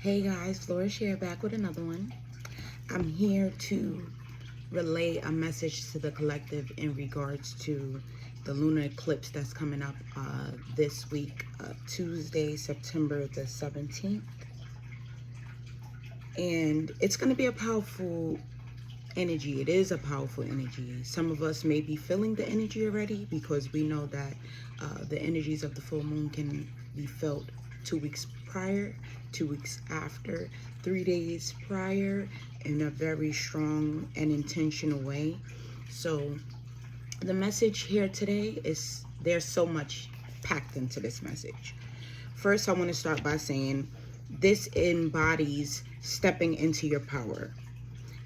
Hey guys, Flourish here back with another one. I'm here to relay a message to the collective in regards to the lunar eclipse that's coming up this week, Tuesday, September the 17th. And it's going to be a powerful energy. It is a powerful energy. Some of us may be feeling the energy already because we know that the energies of the full moon can be felt 2 weeks prior, 2 weeks after, 3 days prior in a very strong and intentional way. So the message here today is there's so much packed into this message. First, I want to start by saying this embodies stepping into your power.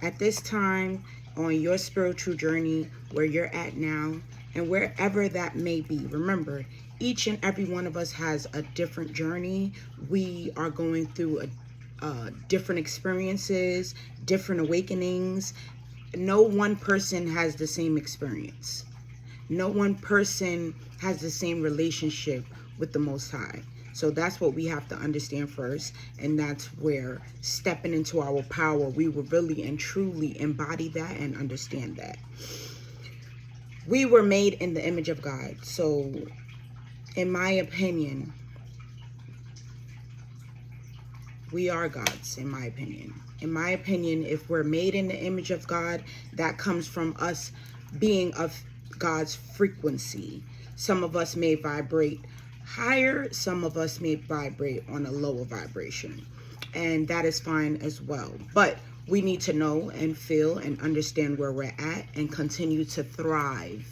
At this time on your spiritual journey, where you're at now, and wherever that may be, remember, each and every one of us has a different journey. We are going through different experiences, different awakenings. No one person has the same experience. No one person has the same relationship with the Most High. So that's what we have to understand first. And that's where stepping into our power, we will really and truly embody that and understand that. We were made in the image of God. So in my opinion, we are gods, in my opinion. In my opinion, if we're made in the image of God, that comes from us being of God's frequency. Some of us may vibrate higher, some of us may vibrate on a lower vibration, and that is fine as well. But we need to know and feel and understand where we're at and continue to thrive,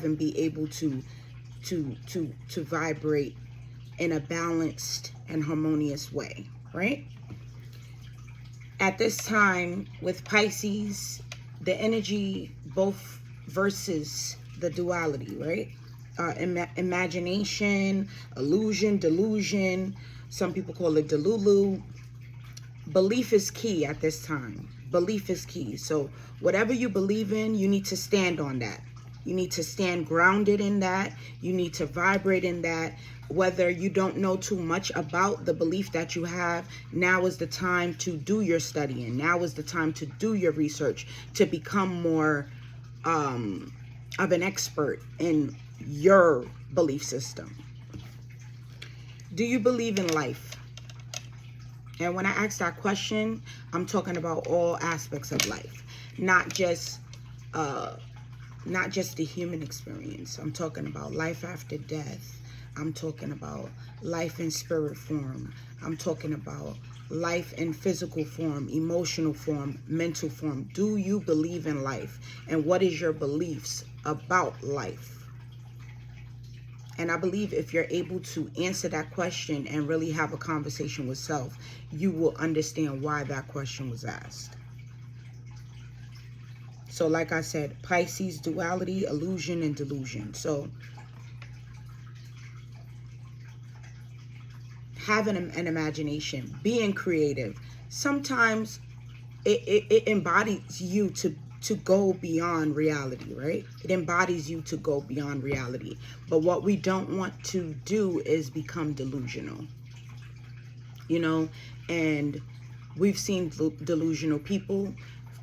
and be able to vibrate in a balanced and harmonious way, right? At this time with Pisces, the energy both versus the duality, right? Imagination, illusion, delusion. Some people call it delulu. Belief is key at this time. Belief is key. So whatever you believe in, you need to stand on that. You need to stand grounded in that. You need to vibrate in that. Whether you don't know too much about the belief that you have, now is the time to do your studying. Now is the time to do your research, to become more of an expert in your belief system. Do you believe in life? And when I ask that question, I'm talking about all aspects of life, not just the human experience. I'm talking about life after death. I'm talking about life in spirit form. I'm talking about life in physical form, emotional form, mental form. Do you believe in life? And what is your beliefs about life? And I believe if you're able to answer that question and really have a conversation with self, you will understand why that question was asked. So like I said, Pisces, duality, illusion, and delusion. So having an imagination, being creative, sometimes it embodies you to go beyond reality, right? It embodies you to go beyond reality. But what we don't want to do is become delusional, and we've seen delusional people.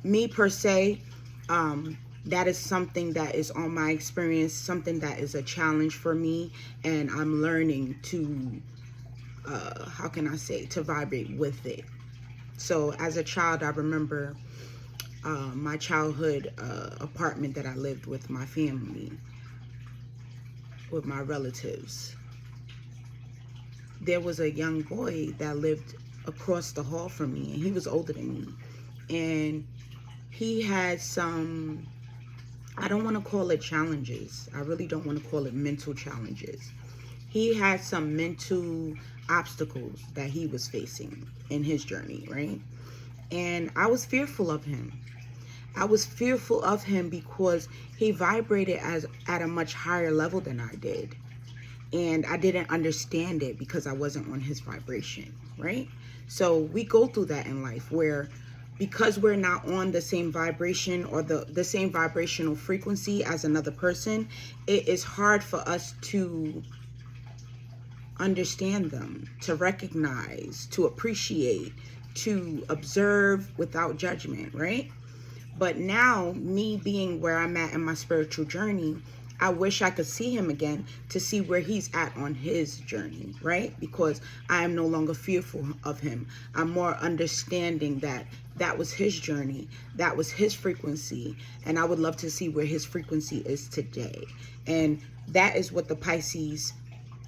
Me per se, that is something that is on my experience, something that is a challenge for me, and I'm learning to to vibrate with it. So as a child, I remember my childhood apartment that I lived with my family, with my relatives. There was a young boy that lived across the hall from me, and he was older than me. And he had some, I don't want to call it challenges. I really don't want to call it mental challenges. He had some mental obstacles that he was facing in his journey, right? And I was fearful of him. I was fearful of him because he vibrated at a much higher level than I did. And I didn't understand it because I wasn't on his vibration, right? So we go through that in life where, because we're not on the same vibration or the same vibrational frequency as another person, it is hard for us to understand them, to recognize, to appreciate, to observe without judgment, right? But now, me being where I'm at in my spiritual journey, I wish I could see him again to see where he's at on his journey, right? Because I am no longer fearful of him. I'm more understanding that that was his journey, that was his frequency, and I would love to see where his frequency is today. And that is what the Pisces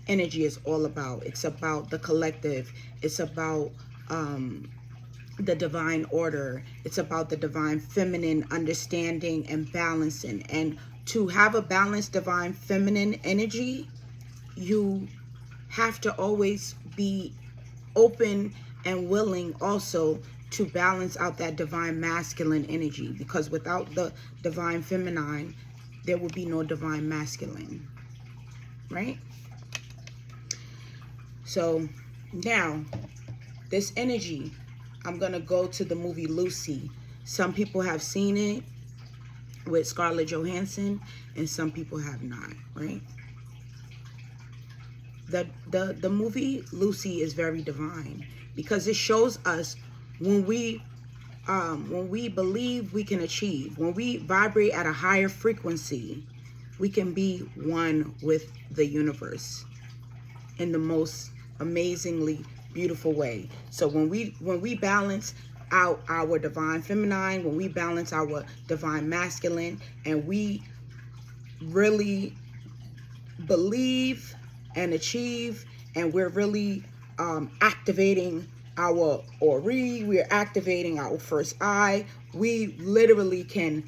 energy is all about. It's about the collective. It's about the divine order. It's about the divine feminine understanding and balancing. And to have a balanced divine feminine energy, you have to always be open and willing also to balance out that divine masculine energy, because without the divine feminine, there will be no divine masculine, right? So now, this energy, I'm going to go to the movie Lucy. Some people have seen it with Scarlett Johansson, and some people have not, right? The movie Lucy is very divine, because it shows us when we believe we can achieve, when we vibrate at a higher frequency, we can be one with the universe in the most amazingly beautiful way. So when we balance out our divine feminine, when we balance our divine masculine, and we really believe and achieve, and we're really activating our Ori, we're activating our first eye, we literally can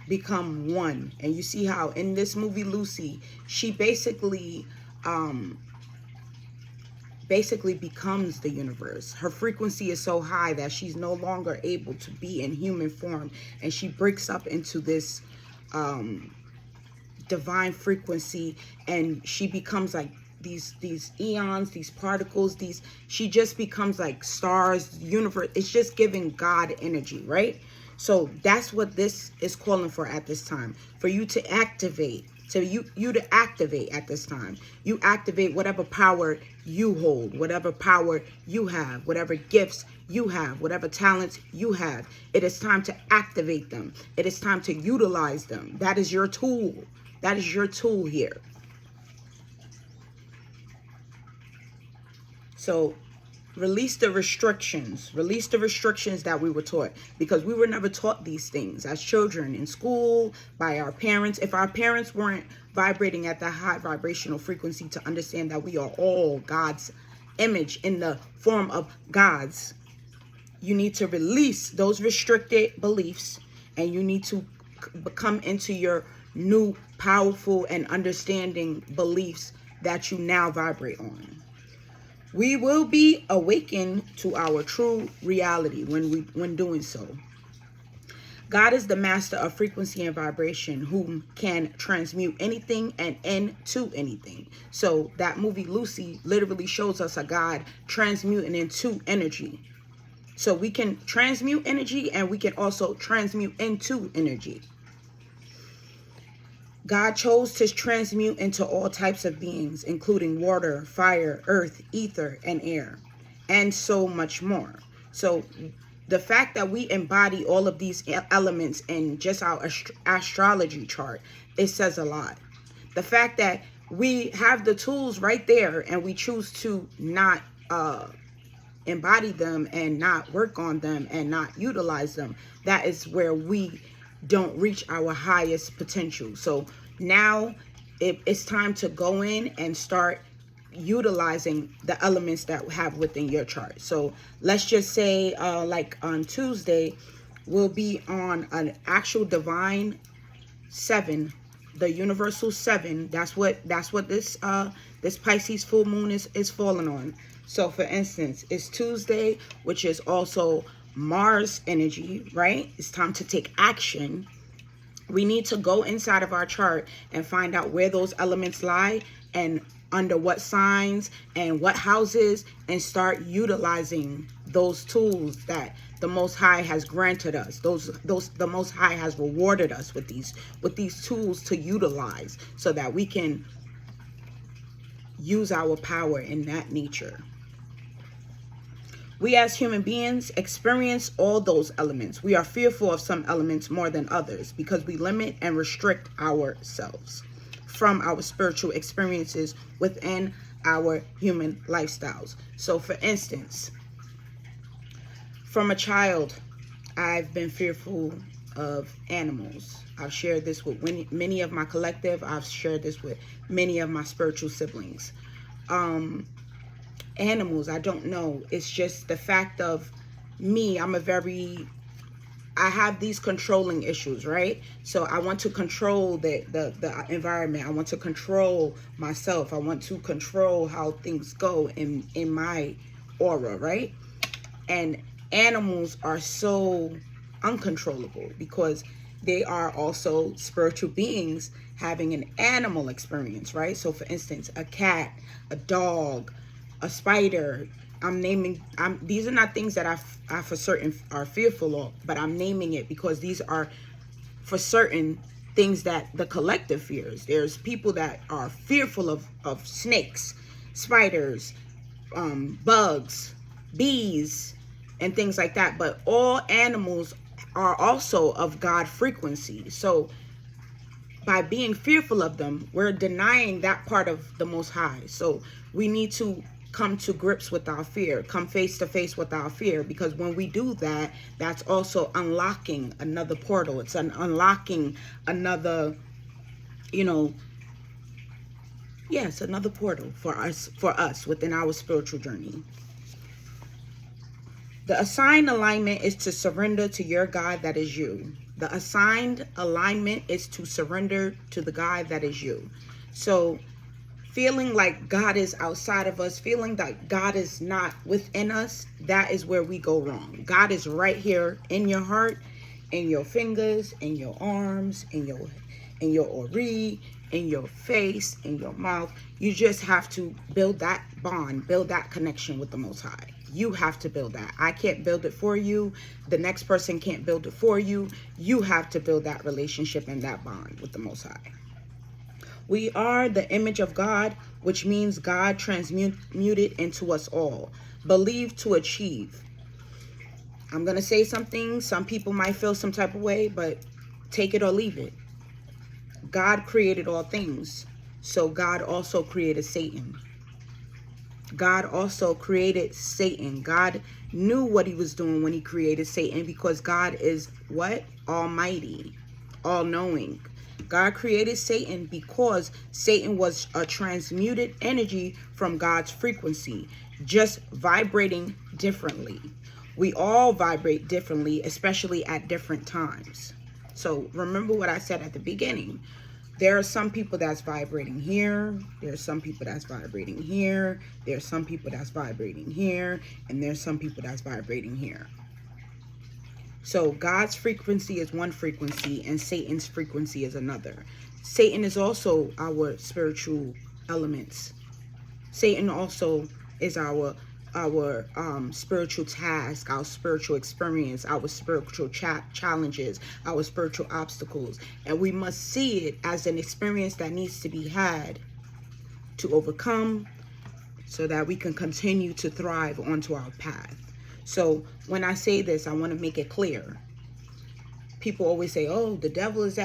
become one. And you see how in this movie Lucy, she basically becomes the universe. Her frequency is so high that she's no longer able to be in human form, and she breaks up into this divine frequency, and she becomes like these eons, these particles, she just becomes like stars, universe. It's just giving God energy, right? So that's what this is calling for at this time, for you to activate. So you to activate at this time. You activate whatever power you hold, whatever power you have, whatever gifts you have, whatever talents you have. It is time to activate them. It is time to utilize them. That is your tool. That is your tool here. So release the restrictions. Release the restrictions that we were taught, because we were never taught these things as children in school, by our parents. If our parents weren't vibrating at that high vibrational frequency to understand that we are all God's image in the form of gods, you need to release those restricted beliefs, and you need to come into your new powerful and understanding beliefs that you now vibrate on. We will be awakened to our true reality when doing so. God is the master of frequency and vibration, who can transmute anything and into anything. So that movie Lucy literally shows us a God transmuting into energy. So we can transmute energy, and we can also transmute into energy. God chose to transmute into all types of beings, including water, fire, earth, ether, and air, and so much more. So the fact that we embody all of these elements in just our astrology chart, it says a lot. The fact that we have the tools right there, and we choose to not embody them and not work on them and not utilize them, that is where we don't reach our highest potential. So now it's time to go in and start utilizing the elements that we have within your chart. So let's just say like on Tuesday, we'll be on an actual divine 7, the universal 7. That's what this Pisces full moon is falling on. So for instance, it's Tuesday, which is also Mars energy, right? It's time to take action. We need to go inside of our chart and find out where those elements lie, and under what signs and what houses, and start utilizing those tools that the Most High has granted us. The Most High has rewarded us with these tools to utilize, so that we can use our power in that nature. We as human beings experience all those elements. We are fearful of some elements more than others because we limit and restrict ourselves from our spiritual experiences within our human lifestyles. So for instance, from a child, I've been fearful of animals. I've shared this with many of my collective. I've shared this with many of my spiritual siblings. Animals, I don't know. It's just the fact of me. I have these controlling issues, right? So I want to control the environment. I want to control myself. I want to control how things go in my aura, right? And animals are so uncontrollable because they are also spiritual beings having an animal experience, right? So for instance, a cat, a dog, a spider, these are not things that I for certain are fearful of, but I'm naming it because these are for certain things that the collective fears. There's people that are fearful of snakes, spiders, bugs, bees, and things like that. But all animals are also of God frequency. So by being fearful of them, we're denying that part of the Most High. So we need to come to grips with our fear, come face to face with our fear, because when we do that, that's also unlocking another portal. It's unlocking another, it's another portal for us within our spiritual journey. The assigned alignment is to surrender to your God that is you. The assigned alignment is to surrender to the God that is you. So feeling like God is outside of us, feeling that God is not within us, that is where we go wrong. God is right here in your heart, in your fingers, in your arms, in your ori, in your face, in your mouth. You just have to build that bond, build that connection with the Most High. You have to build that. I can't build it for you. The next person can't build it for you. You have to build that relationship and that bond with the Most High. We are the image of God, which means God transmuted into us all. Believe to achieve. I'm going to say something. Some people might feel some type of way, but take it or leave it. God created all things. So God also created Satan. God also created Satan. God knew what he was doing when he created Satan because God is what? Almighty, all-knowing. God created Satan because Satan was a transmuted energy from God's frequency, just vibrating differently. We all vibrate differently, especially at different times. So remember what I said at the beginning. There are some people that's vibrating here. There's some people that's vibrating here. There's some people that's vibrating here. And there's some people that's vibrating here. So God's frequency is one frequency and Satan's frequency is another. Satan is also our spiritual elements. Satan also is our spiritual task, our spiritual experience, our spiritual challenges, our spiritual obstacles. And we must see it as an experience that needs to be had to overcome so that we can continue to thrive onto our path. So when I say this, I want to make it clear. People always say, oh, the devil is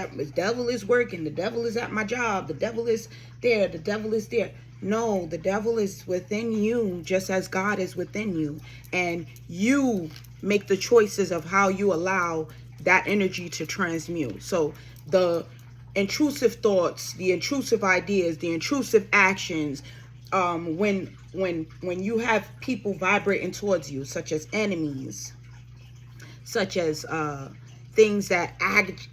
working. The devil is at my job. The devil is there. The devil is there. No, the devil is within you just as God is within you. And you make the choices of how you allow that energy to transmute. So the intrusive thoughts, the intrusive ideas, the intrusive actions, when you have people vibrating towards you, such as enemies, such as things that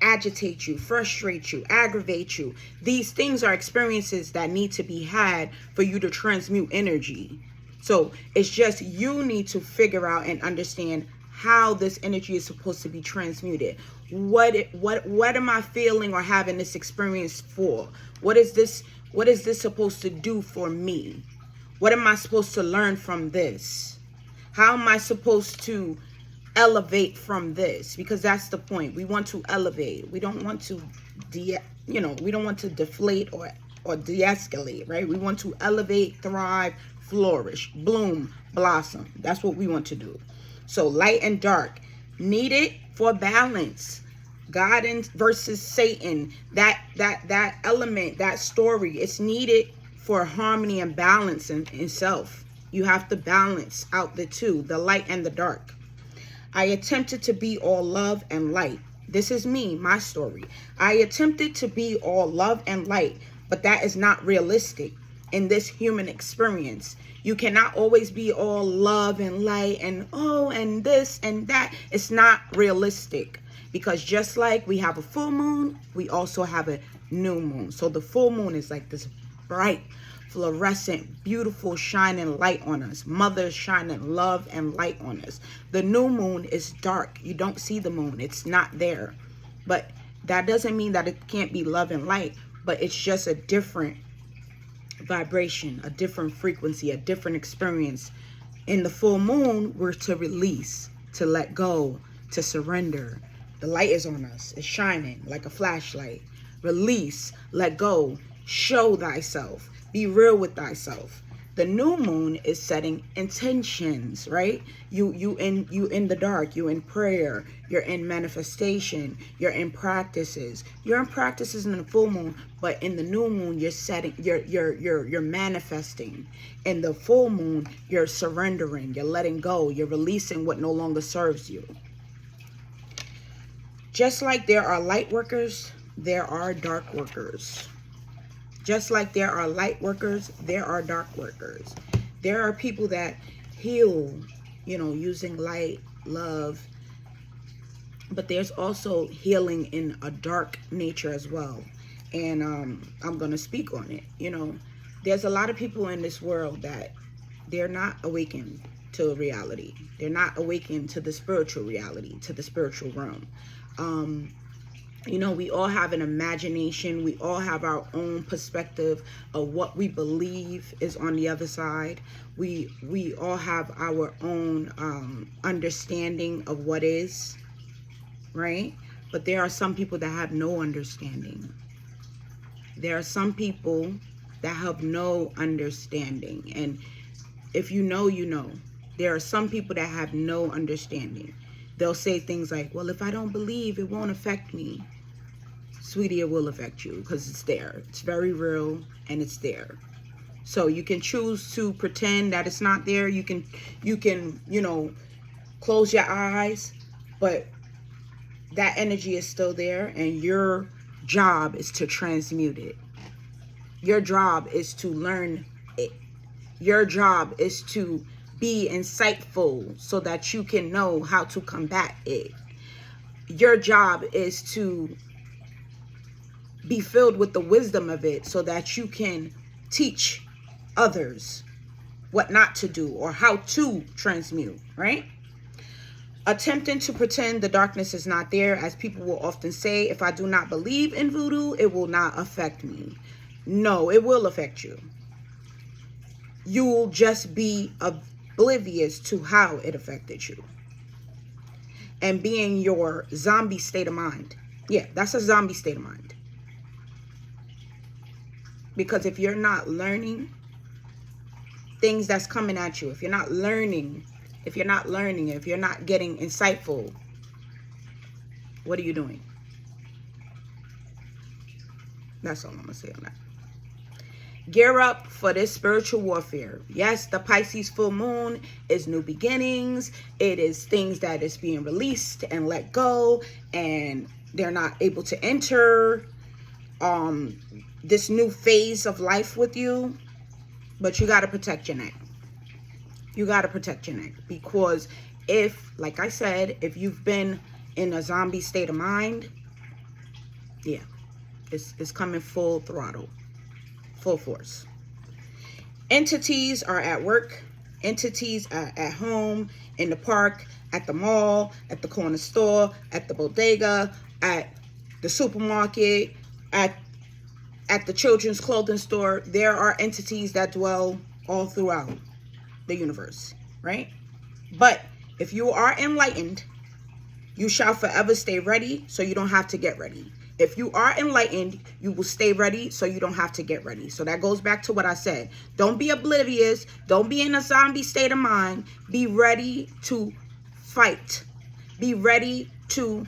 agitate you, frustrate you, aggravate you. These things are experiences that need to be had for you to transmute energy. So it's just you need to figure out and understand how this energy is supposed to be transmuted. What am I feeling or having this experience for? What is this supposed to do for me? What am I supposed to learn from this? How am I supposed to elevate from this? Because that's the point. We want to elevate. We don't want to we don't want to deflate or or de-escalate, right? We want to elevate, thrive, flourish, bloom, blossom. That's what we want to do. So light and dark, needed for balance. God versus Satan, that element, that story, it's needed for harmony and balance in self. You have to balance out the two, the light and the dark. I attempted to be all love and light. This is me, my story. I attempted to be all love and light, but that is not realistic in this human experience. You cannot always be all love and light and and this and that. It's not realistic, because just like we have a full moon, we also have a new moon. So the full moon is like this bright, fluorescent, beautiful, shining light on us. Mother shining love and light on us. The new moon is dark. You don't see the moon. It's not there. But that doesn't mean that it can't be love and light, but it's just a different vibration, a different frequency, a different experience. In the full moon, we're to release, to let go, to surrender. The light is on us. It's shining like a flashlight. Release, let go, show thyself. Be real with thyself. The new moon is setting intentions, right? You in the dark, you in prayer, you're in manifestation, you're in practices. You're in practices in the full moon, but in the new moon you're setting, you're manifesting. In the full moon, you're surrendering, you're letting go, you're releasing what no longer serves you. Just like there are light workers, there are dark workers. Just like there are light workers, there are dark workers. There are people that heal, using light, love. But there's also healing in a dark nature as well. And I'm going to speak on it. There's a lot of people in this world that they're not awakened to reality. They're not awakened to the spiritual reality, to the spiritual realm. We all have an imagination. We all have our own perspective of what we believe is on the other side. We all have our own understanding of what is, right? But there are some people that have no understanding. There are some people that have no understanding. And if you know, you know. There are some people that have no understanding. They'll say things like, well, if I don't believe, it won't affect me. Sweetie, it will affect you because it's there. It's very real and it's there. So you can choose to pretend that it's not there. You can, close your eyes, but that energy is still there, and your job is to transmute it. Your job is to learn it. Your job is to be insightful so that you can know how to combat it. Your job is to be filled with the wisdom of it so that you can teach others what not to do or how to transmute, right? Attempting to pretend the darkness is not there, as people will often say, if I do not believe in voodoo, it will not affect me. No, it will affect you. You will just be oblivious to how it affected you. And be in your zombie state of mind. Yeah, that's a zombie state of mind. Because if you're not learning things that's coming at you, if you're not learning, if you're not getting insightful, what are you doing? That's all I'm going to say on that. Gear up for this spiritual warfare. Yes, the Pisces full moon is new beginnings. It is things that is being released and let go, and they're not able to enter this new phase of life with you. But you got to protect your neck. You got to protect your neck, because if, like I said, if you've been in a zombie state of mind, yeah, it's coming full throttle, full force. Entities are at work. Entities are at home, in the park, at the mall, at the corner store, at the bodega, at the supermarket, at the children's clothing store. There are entities that dwell all throughout the universe, right? But if you are enlightened, you shall forever stay ready, so you don't have to get ready. If you are enlightened, you will stay ready so you don't have to get ready. So that goes back to what I said. Don't be oblivious. Don't be in a zombie state of mind. Be ready to fight. Be ready to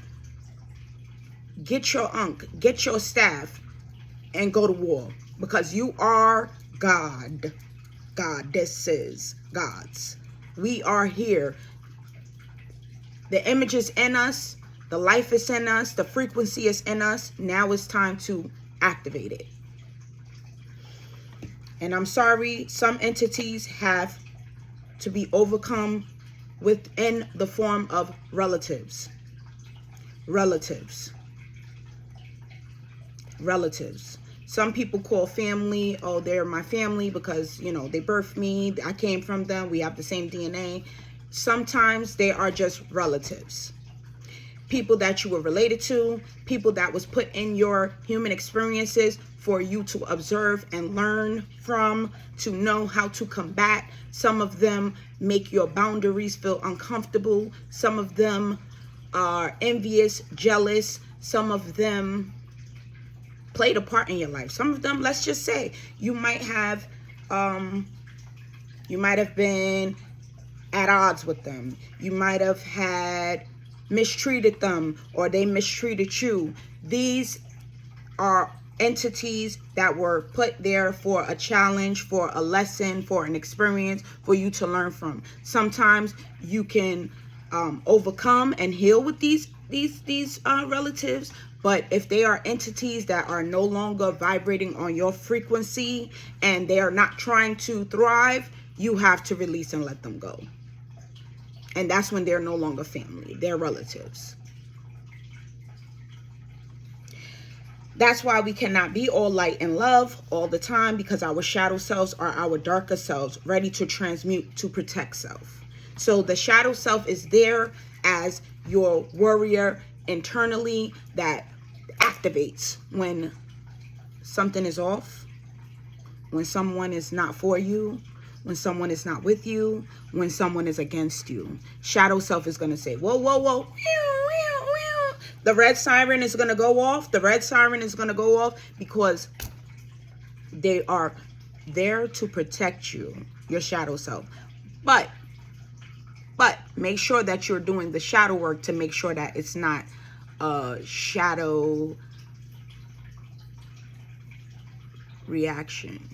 get your unk, get your staff, and go to war. Because you are God. Goddesses, gods. We are here. The image is in us. The life is in us. The frequency is in us. Now it's time to activate it. And I'm sorry, some entities have to be overcome within the form of relatives. Relatives. Some people call family, oh, they're my family because, you know, they birthed me. I came from them. We have the same DNA. Sometimes they are just relatives. People that you were related to, people that was put in your human experiences for you to observe and learn from, to know how to combat. Some of them make your boundaries feel uncomfortable. Some of them are envious, jealous. Some of them played a part in your life. Some of them, let's just say, you might have been at odds with them. You might have had mistreated them, or they mistreated you. These are entities that were put there for a challenge, for a lesson, for an experience, for you to learn from. Sometimes you can overcome and heal with these relatives, but if they are entities that are no longer vibrating on your frequency and they are not trying to thrive, you have to release and let them go. And that's when they're no longer family. They're relatives. That's why we cannot be all light and love all the time, because our shadow selves are our darker selves, ready to transmute to protect self. So the shadow self is there as your warrior internally that activates when something is off, when someone is not for you, when someone is not with you, when someone is against you. Shadow self is going to say, whoa, whoa, whoa. The red siren is going to go off. The red siren is going to go off because they are there to protect you, your shadow self. But make sure that you're doing the shadow work to make sure that it's not a shadow reaction.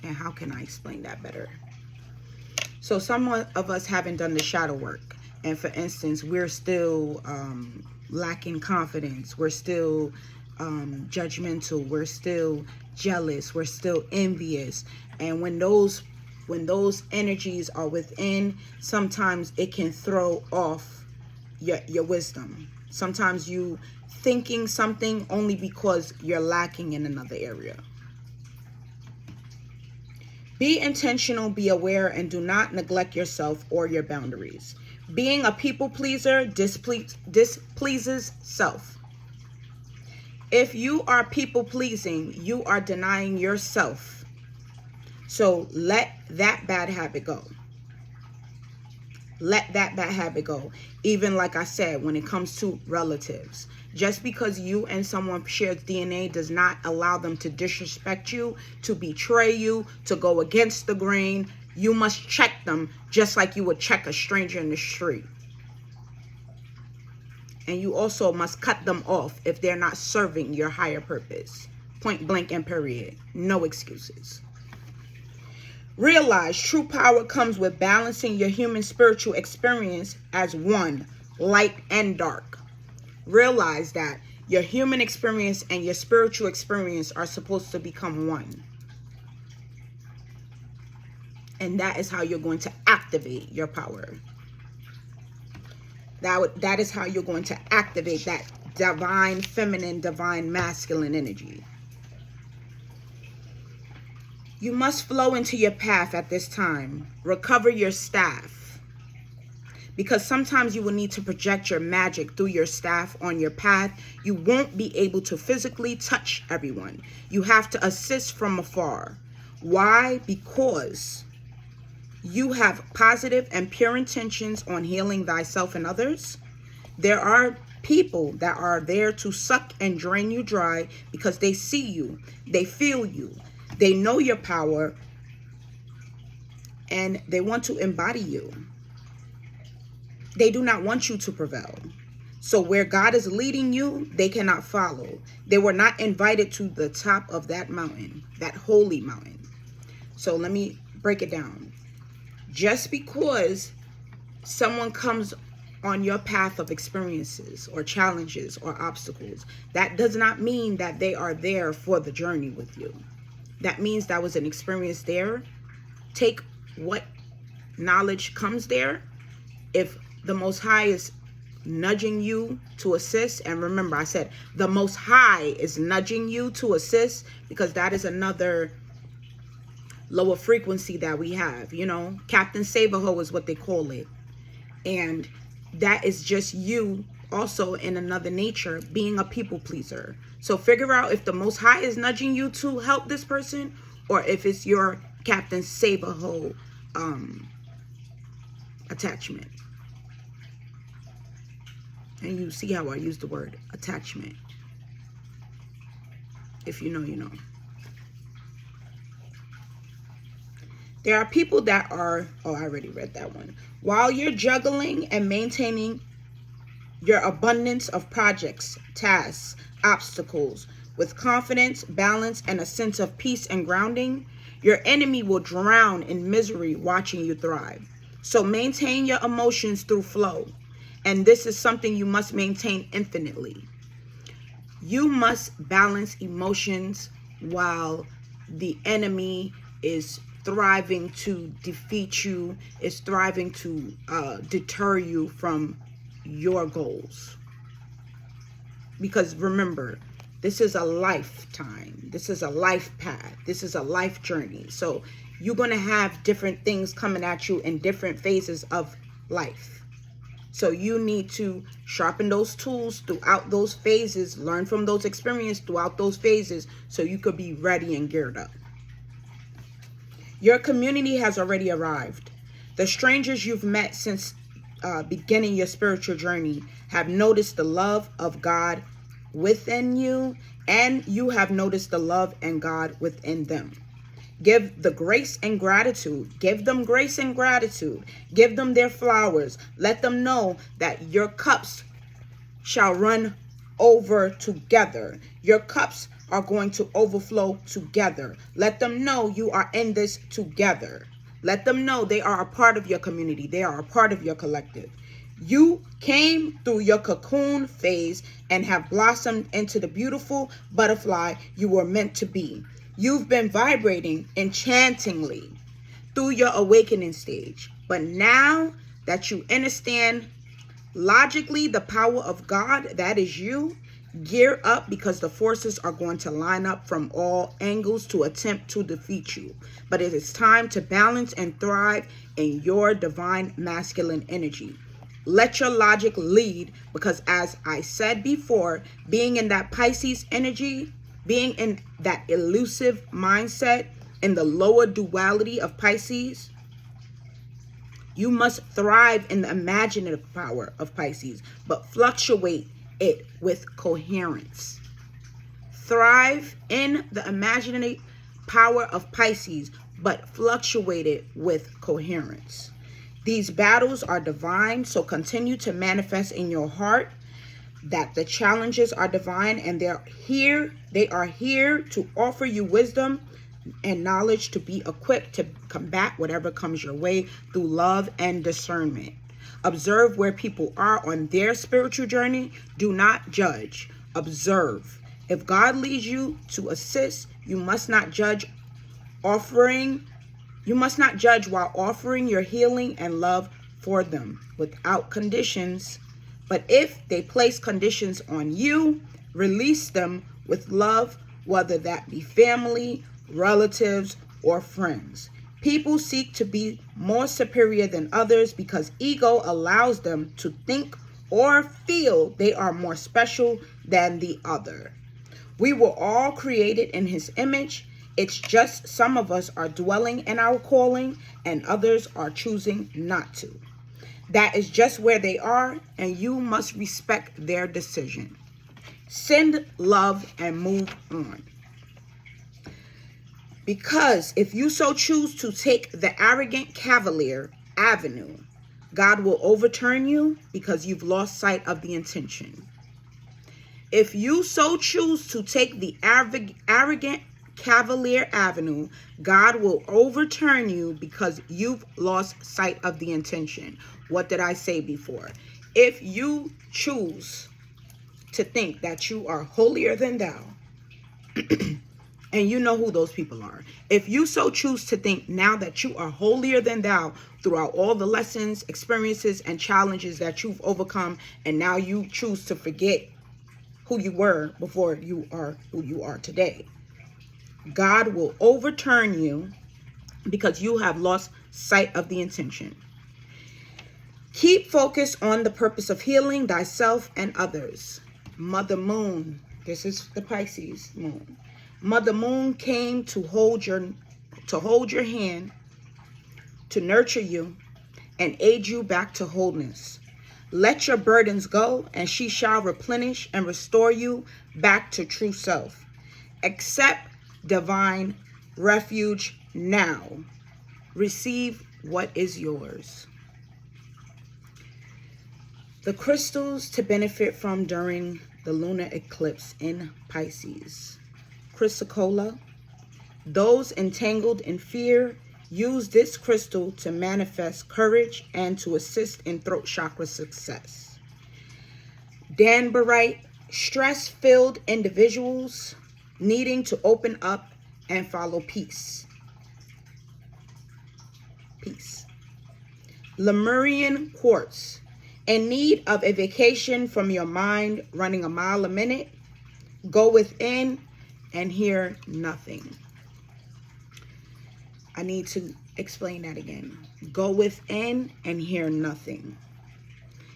And how can I explain that better? So some of us haven't done the shadow work. And for instance, we're still lacking confidence. We're still judgmental. We're still jealous. We're still envious. And when those energies are within, sometimes it can throw off your wisdom. Sometimes you thinking something only because you're lacking in another area. Be intentional, be aware, and do not neglect yourself or your boundaries. Being a people pleaser displeases self. If you are people pleasing, you are denying yourself. So let that bad habit go. Let that bad habit go. Even like I said, when it comes to relatives, just because you and someone shares DNA does not allow them to disrespect you, to betray you, to go against the grain. You must check them just like you would check a stranger in the street. And you also must cut them off if they're not serving your higher purpose. Point blank and period. No excuses. Realize true power comes with balancing your human spiritual experience as one, light and dark. Realize that your human experience and your spiritual experience are supposed to become one. And that is how you're going to activate your power. That is how you're going to activate that divine feminine, divine masculine energy. You must flow into your path at this time. Recover your staff. Because sometimes you will need to project your magic through your staff on your path. You won't be able to physically touch everyone. You have to assist from afar. Why? Because you have positive and pure intentions on healing thyself and others. There are people that are there to suck and drain you dry because they see you, they feel you, they know your power, and they want to embody you. They do not want you to prevail. So where God is leading you, they cannot follow. They were not invited to the top of that mountain, that holy mountain. So let me break it down. Just because someone comes on your path of experiences or challenges or obstacles, that does not mean that they are there for the journey with you. That means that was an experience there. Take what knowledge comes there. If the Most High is nudging you to assist, and remember I said the Most High is nudging you to assist, because that is another lower frequency that we have. You know, Captain Save-A-Ho is what they call it. And that is just you also in another nature being a people pleaser. So figure out if the Most High is nudging you to help this person, or if it's your Captain Save-A-Ho attachment. And you see how I use the word attachment. If you know, you know. There are people that are, oh, I already read that one. While you're juggling and maintaining your abundance of projects, tasks, obstacles, with confidence, balance, and a sense of peace and grounding, your enemy will drown in misery watching you thrive. So maintain your emotions through flow. And this is something you must maintain infinitely. You must balance emotions while the enemy is thriving to defeat you, is thriving to deter you from your goals. Because remember, this is a lifetime. This is a life path. This is a life journey. So you're going to have different things coming at you in different phases of life. So you need to sharpen those tools throughout those phases, learn from those experiences throughout those phases, so you could be ready and geared up. Your community has already arrived. The strangers you've met since beginning your spiritual journey have noticed the love of God within you, and you have noticed the love and God within them. Give the grace and gratitude. Give them grace and gratitude. Give them their flowers. Let them know that your cups shall run over together. Your cups are going to overflow together. Let them know you are in this together. Let them know they are a part of your community. They are a part of your collective. You came through your cocoon phase and have blossomed into the beautiful butterfly you were meant to be. You've been vibrating enchantingly through your awakening stage. But now that you understand logically the power of God, that is you, gear up, because the forces are going to line up from all angles to attempt to defeat you. But it is time to balance and thrive in your divine masculine energy. Let your logic lead, because as I said before, being in that Pisces energy, being in that elusive mindset, in the lower duality of Pisces, you must thrive in the imaginative power of Pisces, but fluctuate it with coherence. Thrive in the imaginative power of Pisces, but fluctuate it with coherence. These battles are divine, so continue to manifest in your heart that the challenges are divine, and they are here to offer you wisdom and knowledge to be equipped to combat whatever comes your way through love and discernment. Observe where people are on their spiritual journey. Do not judge. Observe. If God leads you to assist, you must not judge while offering your healing and love for them without conditions. But if they place conditions on you, release them with love, whether that be family, relatives, or friends. People seek to be more superior than others because ego allows them to think or feel they are more special than the other. We were all created in His image. It's just some of us are dwelling in our calling and others are choosing not to. That is just where they are, and you must respect their decision. Send love and move on. Because if you so choose to take the arrogant cavalier avenue, God will overturn you because you've lost sight of the intention. If you so choose to take the arrogant cavalier avenue, God will overturn you because you've lost sight of the intention. What did I say before? If you choose to think that you are holier than thou, and you know who those people are. If you so choose to think now that you are holier than thou throughout all the lessons, experiences, and challenges that you've overcome, and now you choose to forget who you were before you are who you are today, God will overturn you because you have lost sight of the intention. Keep focused on the purpose of healing thyself and others. Mother Moon, this is the Pisces moon. Mother Moon came to hold your hand, to nurture you, and aid you back to wholeness. Let your burdens go, and she shall replenish and restore you back to true self. Accept divine refuge now. Receive what is yours. The crystals to benefit from during the lunar eclipse in Pisces. Chrysocolla. Those entangled in fear use this crystal to manifest courage and to assist in throat chakra success. Danburite. Stress-filled individuals needing to open up and follow peace. Peace. Lemurian quartz. In need of a vacation from your mind running a mile a minute, go within and hear nothing. I need to explain that again. Go within and hear nothing.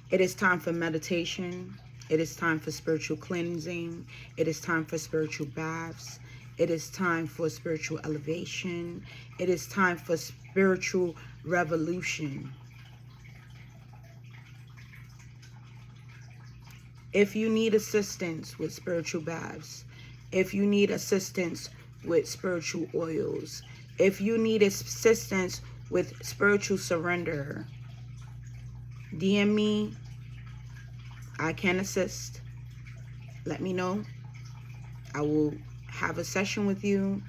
It is time for meditation. It is time for spiritual cleansing. It is time for spiritual baths. It is time for spiritual elevation. It is time for spiritual revolution. If you need assistance with spiritual baths, if you need assistance with spiritual oils, if you need assistance with spiritual surrender, DM me. I can assist. Let me know. I will have a session with you,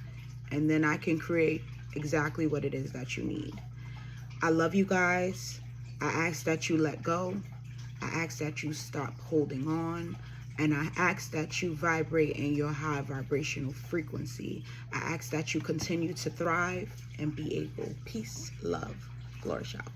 and then I can create exactly what it is that you need. I love you guys. I ask that you let go. I ask that you stop holding on. And I ask that you vibrate in your high vibrational frequency. I ask that you continue to thrive and be able. Peace, love, flourish out.